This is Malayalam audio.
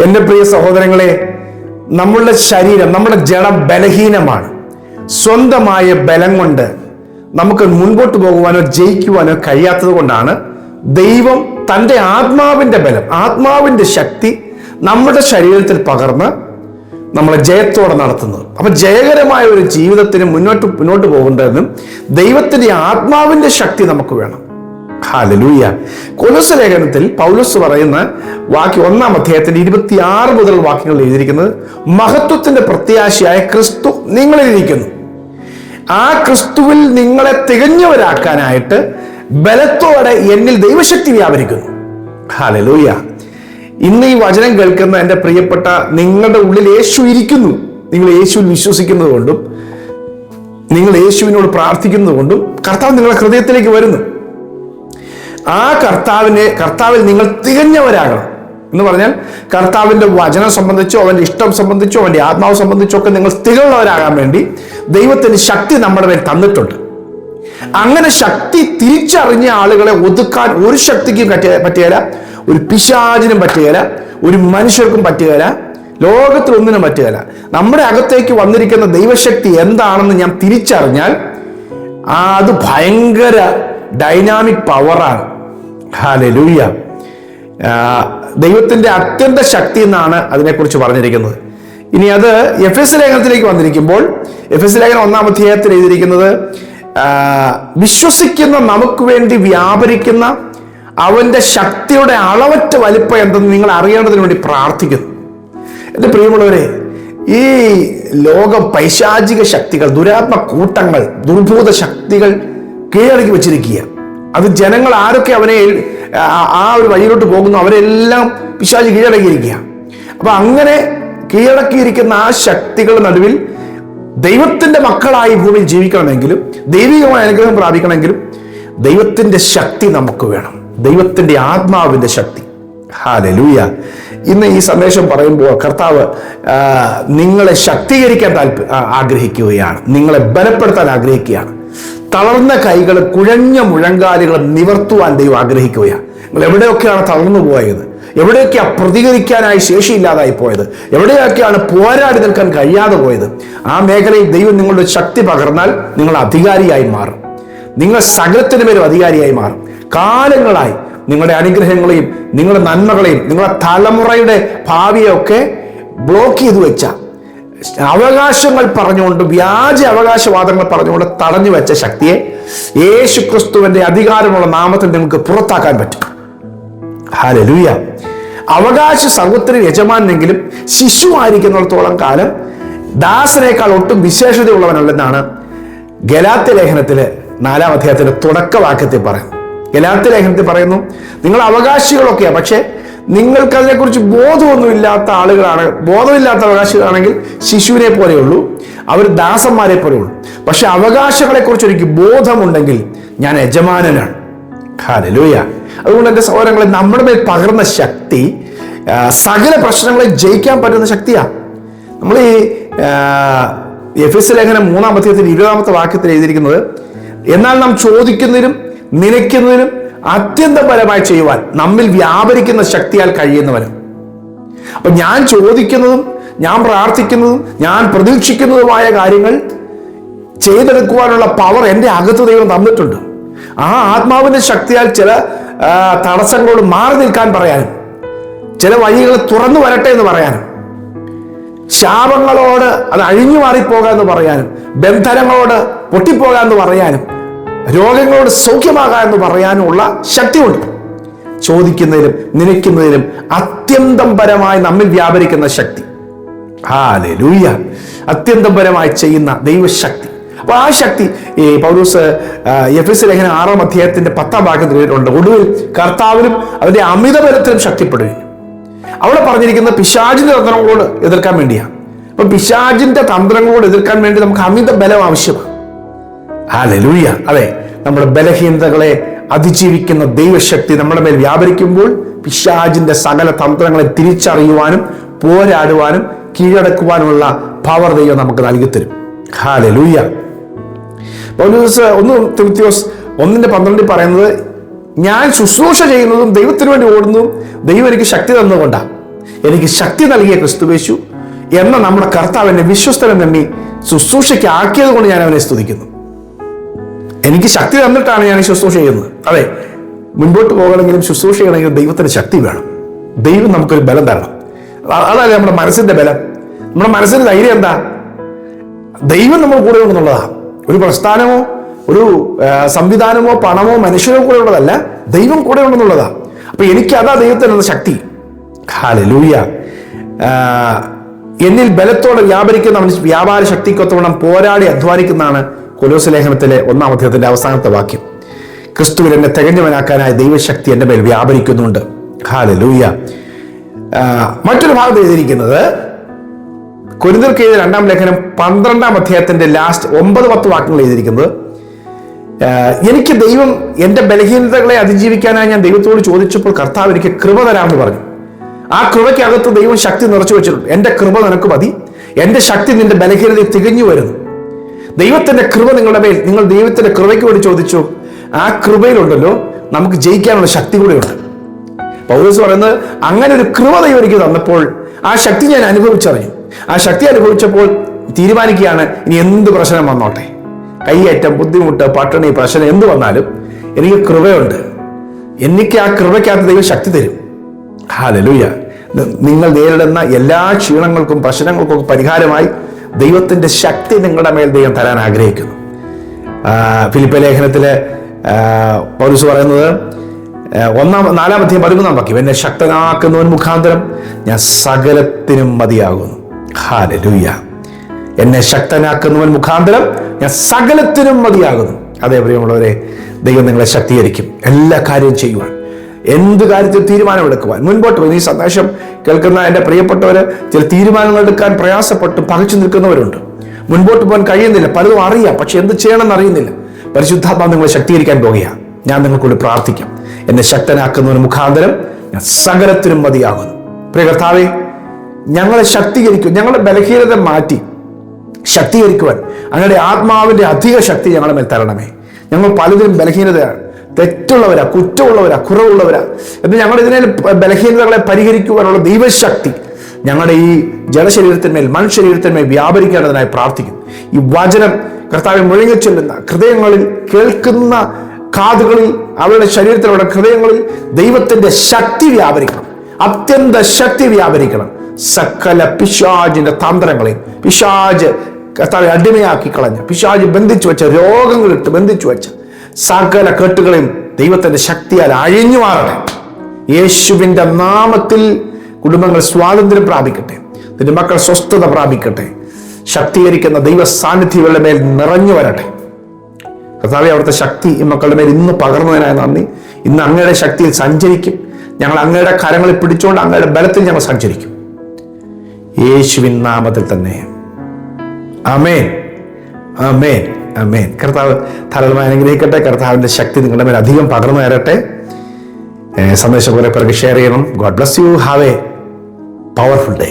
എൻ്റെ പ്രിയ സഹോദരങ്ങളെ, നമ്മളുടെ ശരീരം, നമ്മുടെ ജഡം ബലഹീനമാണ്. സ്വന്തമായ ബലം കൊണ്ട് നമുക്ക് മുൻപോട്ട് പോകുവാനോ ജയിക്കുവാനോ കഴിയാത്തത് കൊണ്ടാണ് ദൈവം തൻ്റെ ആത്മാവിൻ്റെ ബലം, ആത്മാവിൻ്റെ ശക്തി നമ്മുടെ ശരീരത്തിൽ പകർന്ന് നമ്മളെ ജയത്തോടെ നടത്തുന്നത്. അപ്പൊ ജയകരമായ ഒരു ജീവിതത്തിന് മുന്നോട്ട് പോകേണ്ടതിനും ദൈവത്തിന്റെ ആത്മാവിന്റെ ശക്തി നമുക്ക് വേണം. ഹല്ലേലൂയ. കൊലോസ്യ ലേഖനത്തിൽ പൗലോസ് പറയുന്ന വാക്യം 1-ാം അധ്യായത്തിന്റെ 26 മുതൽ വാക്യങ്ങൾ എഴുതിയിരിക്കുന്നത്, മഹത്വത്തിന്റെ പ്രത്യാശയായ ക്രിസ്തു നിങ്ങളിലിരിക്കുന്നു. ആ ക്രിസ്തുവിൽ നിങ്ങളെ തികഞ്ഞവരാക്കാനായിട്ട് ബലത്തോടെ എന്നിൽ ദൈവശക്തി വ്യാപരിക്കുന്നു. ഹല്ലേലൂയ. ഇന്ന് ഈ വചനം കേൾക്കുന്ന എൻ്റെ പ്രിയപ്പെട്ട നിങ്ങളുടെ ഉള്ളിൽ യേശു ഇരിക്കുന്നു. നിങ്ങൾ യേശുവിൽ വിശ്വസിക്കുന്നത് കൊണ്ടും നിങ്ങൾ യേശുവിനോട് പ്രാർത്ഥിക്കുന്നത് കൊണ്ടും കർത്താവ് നിങ്ങളുടെ ഹൃദയത്തിലേക്ക് വരുന്നു. ആ കർത്താവിൽ നിങ്ങൾ തികഞ്ഞവരാകണം എന്ന് പറഞ്ഞാൽ കർത്താവിൻ്റെ വചനം സംബന്ധിച്ചോ അവൻ്റെ ഇഷ്ടം സംബന്ധിച്ചോ അവൻ്റെ ആത്മാവ് സംബന്ധിച്ചോ ഒക്കെ നിങ്ങൾ തികഞ്ഞവരാകാൻ വേണ്ടി ദൈവത്തിന് ശക്തി നമ്മുടെ മേൽ തന്നിട്ടുണ്ട്. അങ്ങനെ ശക്തി തിരിച്ചറിഞ്ഞ ആളുകളെ ഒതുക്കാൻ ഒരു ശക്തിക്കും പറ്റുകയില്ല, ഒരു പിശാചിനും പറ്റുകയില്ല, ഒരു മനുഷ്യർക്കും പറ്റുകയില്ല, ലോകത്തിലൊന്നിനും പറ്റുകയില്ല. നമ്മുടെ അകത്തേക്ക് വന്നിരിക്കുന്ന ദൈവശക്തി എന്താണെന്ന് ഞാൻ തിരിച്ചറിഞ്ഞാൽ അത് ഭയങ്കര ഡൈനാമിക് പവറാണ്. ഹല്ലേലൂയ. ദൈവത്തിന്റെ അത്യന്ത ശക്തി എന്നാണ് അതിനെക്കുറിച്ച് പറഞ്ഞിരിക്കുന്നത്. ഇനി അത് എഫെസ്യ ലേഖനത്തിലേക്ക് വന്നിരിക്കുമ്പോൾ എഫെസ്യ ലേഖനം 1-ാം അധ്യായത്തിൽ എഴുതിയിരിക്കുന്നത്, വിശ്വസിക്കുന്ന നമുക്ക് വേണ്ടി വ്യാപരിക്കുന്ന അവന്റെ ശക്തിയുടെ അളവറ്റ വലിപ്പം എന്തെന്ന് നിങ്ങൾ അറിയേണ്ടതിന് വേണ്ടി പ്രാർത്ഥിക്കുന്നു. എൻ്റെ പ്രിയമുള്ളവരെ, ഈ ലോകം പൈശാചിക ശക്തികൾ, ദുരാത്മ കൂട്ടങ്ങൾ, ദുർഭൂത ശക്തികൾ കീഴടക്കി വെച്ചിരിക്കുക. അത് ജനങ്ങൾ ആരൊക്കെ അവനെ ആ ഒരു വഴിയിലോട്ട് പോകുന്നു അവരെല്ലാം പിശാചി കീഴടക്കിയിരിക്കുക. അപ്പൊ അങ്ങനെ കീഴടക്കിയിരിക്കുന്ന ആ ശക്തികളുടെ നടുവിൽ ദൈവത്തിന്റെ മക്കളായി ഭൂമിയിൽ ജീവിക്കണമെങ്കിലും ദൈവികമായ അനുഗ്രഹം പ്രാപിക്കണമെങ്കിലും ദൈവത്തിന്റെ ശക്തി നമുക്ക് വേണം, ദൈവത്തിന്റെ ആത്മാവിന്റെ ശക്തി. ഹല്ലേലൂയ. ഇന്ന് ഈ സന്ദേശം പറയുമ്പോൾ കർത്താവ് നിങ്ങളെ ശക്തീകരിക്കാൻ ആഗ്രഹിക്കുകയാണ്, നിങ്ങളെ ബലപ്പെടുത്താൻ ആഗ്രഹിക്കുകയാണ്. തളർന്ന കൈകൾ, കുഴഞ്ഞ മുഴങ്കാലുകൾ നിവർത്തുവാൻ ദൈവം ആഗ്രഹിക്കുകയാണ്. നിങ്ങൾ എവിടെയൊക്കെയാണ് തളർന്നു പോയത്, എവിടെയൊക്കെയാണ് പ്രതികരിക്കാനായി ശേഷിയില്ലാതായി പോയത്, എവിടെയൊക്കെയാണ് പോരാടി നിൽക്കാൻ കഴിയാതെ പോയത്, ആ മേഖലയിൽ ദൈവം നിങ്ങളുടെ ശക്തി പകർന്നാൽ നിങ്ങൾ അധികാരിയായി മാറും. നിങ്ങൾ സകലത്തിന് മേലും അധികാരിയായി മാറും. കാലങ്ങളായി നിങ്ങളുടെ അനുഗ്രഹങ്ങളെയും നിങ്ങളുടെ നന്മകളെയും നിങ്ങളുടെ തലമുറയുടെ ഭാവിയൊക്കെ ബ്ലോക്ക് ചെയ്തു വെച്ച അവകാശങ്ങൾ പറഞ്ഞുകൊണ്ട്, വ്യാജ അവകാശവാദങ്ങൾ പറഞ്ഞുകൊണ്ട് തടഞ്ഞു വെച്ച ശക്തിയെ യേശു ക്രിസ്തുവിന്റെ അധികാരമുള്ള നാമത്തിൽ നിങ്ങൾക്ക് പുറത്താക്കാൻ പറ്റും. ഹല്ലേലൂയ. അവകാശ സർവ്വത്തിന് യജമാനെങ്കിലും ശിശുവായിരിക്കുന്നിടത്തോളം കാലം ദാസനേക്കാൾ ഒട്ടും വിശേഷതയുള്ളവനല്ലെന്നാണ് ഗലാത്യ ലേഖനത്തിലെ 4-ാം അധ്യായത്തിന്റെ തുടക്കവാക്യത്തിൽ പറയുന്നു. ഗലാത്യ ലേഖനത്തിൽ പറയുന്നു, നിങ്ങൾ അവകാശികളൊക്കെയാണ്, പക്ഷെ നിങ്ങൾക്ക് അതിനെക്കുറിച്ച് ബോധമൊന്നുമില്ലാത്ത ആളുകളാണ്. ബോധമില്ലാത്ത അവകാശികളാണെങ്കിൽ ശിശുവിനെ പോലെയുള്ളൂ, അവർ ദാസന്മാരെ പോലെയുള്ളൂ. പക്ഷെ അവകാശങ്ങളെ കുറിച്ച് എനിക്ക് ബോധമുണ്ടെങ്കിൽ ഞാൻ യജമാനനാണ്. ഹല്ലേലൂയ. അതുകൊണ്ട് എൻ്റെ സഹോദരങ്ങളെ, നമ്മുടെ മേൽ പകർന്ന ശക്തി സകല പ്രശ്നങ്ങളെ ജയിക്കാൻ പറ്റുന്ന ശക്തിയാണ്. നമ്മൾ ഈ എഫെസ്യ ലേഖനം 3-ാം അധ്യായത്തിൽ 20-ാമത്തെ വാക്യത്തിൽ എഴുതിയിരിക്കുന്നത്, എന്നാൽ നാം ചോദിക്കുന്നതിനും നനയ്ക്കുന്നതിനും അത്യന്തപരമായി ചെയ്യുവാൻ നമ്മിൽ വ്യാപരിക്കുന്ന ശക്തിയാൽ കഴിയുന്നവനും. അപ്പൊ ഞാൻ ചോദിക്കുന്നതും ഞാൻ പ്രാർത്ഥിക്കുന്നതും ഞാൻ പ്രതീക്ഷിക്കുന്നതുമായ കാര്യങ്ങൾ ചെയ്തെടുക്കുവാനുള്ള പവർ എൻ്റെ അകത്ത് ദൈവം തന്നിട്ടുണ്ട്. ആ ആത്മാവിന്റെ ശക്തിയാൽ ചില തടസ്സങ്ങളോട് മാറി നിൽക്കാൻ പറയാനും, ചില വഴികൾ തുറന്നു വരട്ടെ എന്ന് പറയാനും, ശാപങ്ങളോട് അത് അഴിഞ്ഞു മാറിപ്പോകാമെന്ന് പറയാനും, ബന്ധനങ്ങളോട് പൊട്ടിപ്പോകാമെന്ന് പറയാനും, രോഗങ്ങളോട് സൗഖ്യമാകാമെന്ന് പറയാനുമുള്ള ശക്തിയുണ്ട്. ചോദിക്കുന്നതിലും നനയ്ക്കുന്നതിലും അത്യന്തം പരമായി നമ്മിൽ വ്യാപരിക്കുന്ന ശക്തി. ഹല്ലേലൂയ. അത്യന്തം പരമായി ചെയ്യുന്ന ദൈവശക്തി. അപ്പൊ ആ ശക്തി ഈ പൗലോസ് എഫെസ്യ ലേഖനം 6-ാം അധ്യായത്തിന്റെ 10-ാം വാക്യത്തിലുണ്ട്, ഒടുവിൽ കർത്താവിലും അവന്റെ അമിത ബലത്തിലും ശക്തിപ്പെടുകയും. അവിടെ പറഞ്ഞിരിക്കുന്ന പിശാചിന്റെ തന്ത്രങ്ങളോട് എതിർക്കാൻ വേണ്ടിയാണ്. അപ്പൊ പിശാചിന്റെ തന്ത്രങ്ങളോട് എതിർക്കാൻ വേണ്ടി നമുക്ക് അമിത ബലം ആവശ്യമാണ്. ഹല്ലേലൂയ. അതെ, നമ്മുടെ ബലഹീനതകളെ അതിജീവിക്കുന്ന ദൈവശക്തി നമ്മുടെ മേൽ വ്യാപരിക്കുമ്പോൾ പിശാചിന്റെ സകല തന്ത്രങ്ങളെ തിരിച്ചറിയുവാനും പോരാടുവാനും കീഴടക്കുവാനുമുള്ള പവർ ദൈവം നമുക്ക് നൽകിത്തരും. ഹല്ലേലൂയ. പൗലോസ് 1 തിമോഥെയോസ് 1:12 പറയുന്നത്, ഞാൻ ശുശ്രൂഷ ചെയ്യുന്നതും ദൈവത്തിന് വേണ്ടി ഓടുന്നതും ദൈവം എനിക്ക് ശക്തി തന്നുകൊണ്ടാണ്. എനിക്ക് ശക്തി നൽകിയ ക്രിസ്തുവേശു എന്ന നമ്മുടെ കർത്താവ് എന്നെ വിശ്വസ്തനെന്ന് എണ്ണി ശുശ്രൂഷയ്ക്ക് ആക്കിയത് കൊണ്ട് ഞാൻ അവനെ സ്തുതിക്കുന്നു. എനിക്ക് ശക്തി തന്നിട്ടാണ് ഞാൻ ഈ ശുശ്രൂഷ ചെയ്യുന്നത്. അതെ, മുൻപോട്ട് പോകണമെങ്കിലും ശുശ്രൂഷ ചെയ്യണമെങ്കിലും ദൈവത്തിന് ശക്തി വേണം. ദൈവം നമുക്കൊരു ബലം തരണം. അതല്ലേ നമ്മുടെ മനസ്സിന്റെ ബലം. നമ്മുടെ മനസ്സിന്റെ ധൈര്യം എന്താ? ദൈവം നമ്മൾ കൂടെ ഉണ്ടെന്നുള്ളതാ. ഒരു പ്രസ്ഥാനമോ ഒരു സംവിധാനമോ പണമോ മനുഷ്യരോ കൂടെ ഉള്ളതല്ല, ദൈവം കൂടെ ഉണ്ടെന്നുള്ളതാ. അപ്പൊ എനിക്ക് അതാ ദൈവത്തിനുള്ള ശക്തി. ഹല്ലേലൂയ. എന്നിൽ ബലത്തോടെ വ്യാപരിക്കുന്ന വ്യാപാര ശക്തിക്കൊത്തവണ്ണം പോരാടി അധ്വാനിക്കുന്നതാണ് കൊലോസ്യ ലേഖനത്തിലെ 1-ാം അധ്യായത്തിന്റെ അവസാനത്തെ വാക്യം. ക്രിസ്തുവിൽ എന്നെ തികഞ്ഞവനാക്കാനായ ദൈവശക്തി എൻ്റെ മേൽ വ്യാപരിക്കുന്നുണ്ട്. ഹല്ലേലൂയ. മറ്റൊരു ഭാഗത്ത് എഴുതിയിരിക്കുന്നത് കൊരിന്ത്യർക്ക് എഴുതിയ 2-ാം ലേഖനം 12-ാം അധ്യായത്തിന്റെ ലാസ്റ്റ് 9-10 വാക്യങ്ങൾ എഴുതിയിരിക്കുന്നത്, എനിക്ക് ദൈവം എൻ്റെ ബലഹീനതകളെ അതിജീവിക്കാനായി ഞാൻ ദൈവത്തോട് ചോദിച്ചപ്പോൾ കർത്താവ് എനിക്ക് കൃപ തരാമെന്ന് പറഞ്ഞു. ആ കൃപയ്ക്കകത്ത് ദൈവം ശക്തി നിറച്ചു വെച്ചിട്ടുണ്ട്. എൻ്റെ കൃപ നിനക്ക് മതി, എൻ്റെ ശക്തി നിന്റെ ബലഹീനതയെ തികഞ്ഞു വരുന്നു. ദൈവത്തിന്റെ കൃപ നിങ്ങളുടെ മേൽ, നിങ്ങൾ ദൈവത്തിന്റെ കൃപയ്ക്ക് വേണ്ടി ചോദിച്ചു. ആ കൃപയിലുണ്ടല്ലോ നമുക്ക് ജയിക്കാനുള്ള ശക്തി കൂടെയുണ്ട്. പൗലോസ് പറയുന്നത്, അങ്ങനെ ഒരു കൃപ ദൈവം എനിക്ക് തന്നപ്പോൾ ആ ശക്തി ഞാൻ അനുഭവിച്ചറിഞ്ഞു. ആ ശക്തി അനുഭവിച്ചപ്പോൾ തീരുമാനിക്കുകയാണ്, ഇനി എന്ത് പ്രശ്നം വന്നോട്ടെ, കയ്യേറ്റം, ബുദ്ധിമുട്ട്, പട്ടിണി, പ്രശ്നം എന്ത് വന്നാലും എനിക്ക് കൃപയുണ്ട്. എനിക്ക് ആ കൃപയ്ക്കകത്ത് ദൈവം ശക്തി തരും. ഹല്ലേലൂയ. നിങ്ങൾ നേരിടുന്ന എല്ലാ ക്ഷീണങ്ങൾക്കും പ്രശ്നങ്ങൾക്കും പരിഹാരമായി ദൈവത്തിന്റെ ശക്തി നിങ്ങളുടെ മേൽ ദൈവം തരാൻ ആഗ്രഹിക്കുന്നു. ഫിലിപ്പിയ ലേഖനത്തിലെ പൗലോസ് പറയുന്നത് 4-ാം അധ്യായം 13-ാം വാക്യം, എന്നെ ശക്തനാക്കുന്നവൻ മുഖാന്തരം ഞാൻ സകലത്തിനും മതിയാകുന്നു. ഹല്ലേലൂയ. എന്നെ ശക്തനാക്കുന്നവൻ മുഖാന്തരം ഞാൻ സകലത്തിനും മതിയാകുന്നു. അതേ പ്രിയമുള്ളവരെ, ദൈവം നിങ്ങളെ ശക്തീകരിക്കും എല്ലാ കാര്യവും ചെയ്യുവാൻ, എന്ത് കാര്യത്തിൽ തീരുമാനമെടുക്കുവാൻ. മുൻപോട്ട് ഈ സന്ദേശം കേൾക്കുന്ന എൻ്റെ പ്രിയപ്പെട്ടവര് ചില തീരുമാനങ്ങൾ എടുക്കാൻ പ്രയാസപ്പെട്ട് പകച്ചു നിൽക്കുന്നവരുണ്ട്. മുൻപോട്ട് പോകാൻ കഴിയുന്നില്ല, പലതും അറിയാം, പക്ഷെ എന്ത് ചെയ്യണമെന്ന് അറിയുന്നില്ല. പരിശുദ്ധാത്മാവ് നിങ്ങളെ ശക്തീകരിക്കാൻ പോകുകയാണ്. ഞാൻ നിങ്ങൾക്കൂടി പ്രാർത്ഥിക്കാം. എന്നെ ശക്തനാക്കുന്നവന് മുഖാന്തരം ഞാൻ സകലത്തിനും മതിയാകുന്നു. പ്രിയ കർത്താവേ, ഞങ്ങളെ ശക്തീകരിക്കും. ഞങ്ങളുടെ ബലഹീനത മാറ്റി ശക്തീകരിക്കുവാൻ അങ്ങയുടെ ആത്മാവിന്റെ അധിക ശക്തി ഞങ്ങളുടെ മേൽ തരണമേ. ഞങ്ങൾ പലതിനും ബലഹീനതയാണ്, തെറ്റുള്ളവരാ, കുറ്റമുള്ളവരാ, കുറവുള്ളവരാ എന്ന് ഞങ്ങൾ ഇതിനെ ബലഹീനതകളെ പരിഹരിക്കുവാനുള്ള ദൈവശക്തി ഞങ്ങളുടെ ഈ ജഡശരീരത്തിന്മേൽ, മനുഷ്യരീരത്തിന്മേൽ വ്യാപരിക്കേണ്ടതിനായി പ്രാർത്ഥിക്കുന്നു. ഈ വചനം കർത്താവെ മുഴങ്ങിച്ചൊല്ലുന്ന ഹൃദയങ്ങളിൽ, കേൾക്കുന്ന കാതുകളിൽ, അവരുടെ ശരീരത്തിലുള്ള ഹൃദയങ്ങളിൽ ദൈവത്തിന്റെ ശക്തി വ്യാപരിക്കണം, അത്യന്ത ശക്തി വ്യാപരിക്കണം. സകല പിശാചിന്റെ തന്ത്രങ്ങളെയും, പിശാച് കർത്താവെ അടിമയാക്കി കളഞ്ഞ, പിശാച് ബന്ധിച്ചു വെച്ച, രോഗങ്ങളിട്ട് ബന്ധിച്ചു വെച്ച സകല കെട്ടുകളെയും ദൈവത്തിന്റെ ശക്തിയാൽ അഴിഞ്ഞു മാറട്ടെ. യേശുവിന്റെ നാമത്തിൽ കുടുംബങ്ങൾ സ്വാതന്ത്ര്യം പ്രാപിക്കട്ടെ, നിന്റെ മക്കൾ സ്വസ്ഥത പ്രാപിക്കട്ടെ. ശക്തീകരിക്കുന്ന ദൈവ സാന്നിധ്യങ്ങളുടെ മേൽ നിറഞ്ഞു വരട്ടെ. കർത്താവേ, അവിടുത്തെ ശക്തി ഈ മക്കളുടെ മേൽ ഇന്ന് പകർന്നതിനായി നന്ദി. ഇന്ന് അങ്ങയുടെ ശക്തിയിൽ സഞ്ചരിക്കും. ഞങ്ങൾ അങ്ങയുടെ കരങ്ങളിൽ പിടിച്ചുകൊണ്ട് അങ്ങയുടെ ബലത്തിൽ ഞങ്ങൾ സഞ്ചരിക്കും. യേശുവിൻ നാമത്തിൽ തന്നെ. ആമേൻ, ആമേൻ, ആമേൻ. കർത്താവ് ധാരാളമായി അനുഗ്രഹിക്കട്ടെ. കർത്താവിന്റെ ശക്തി നിങ്ങളുടെ മേൽ അധികം പകർന്നു തരട്ടെ. സന്ദേശം കുറെ പേർക്ക് ഷെയർ ചെയ്യണം. God bless you. Have A powerful day.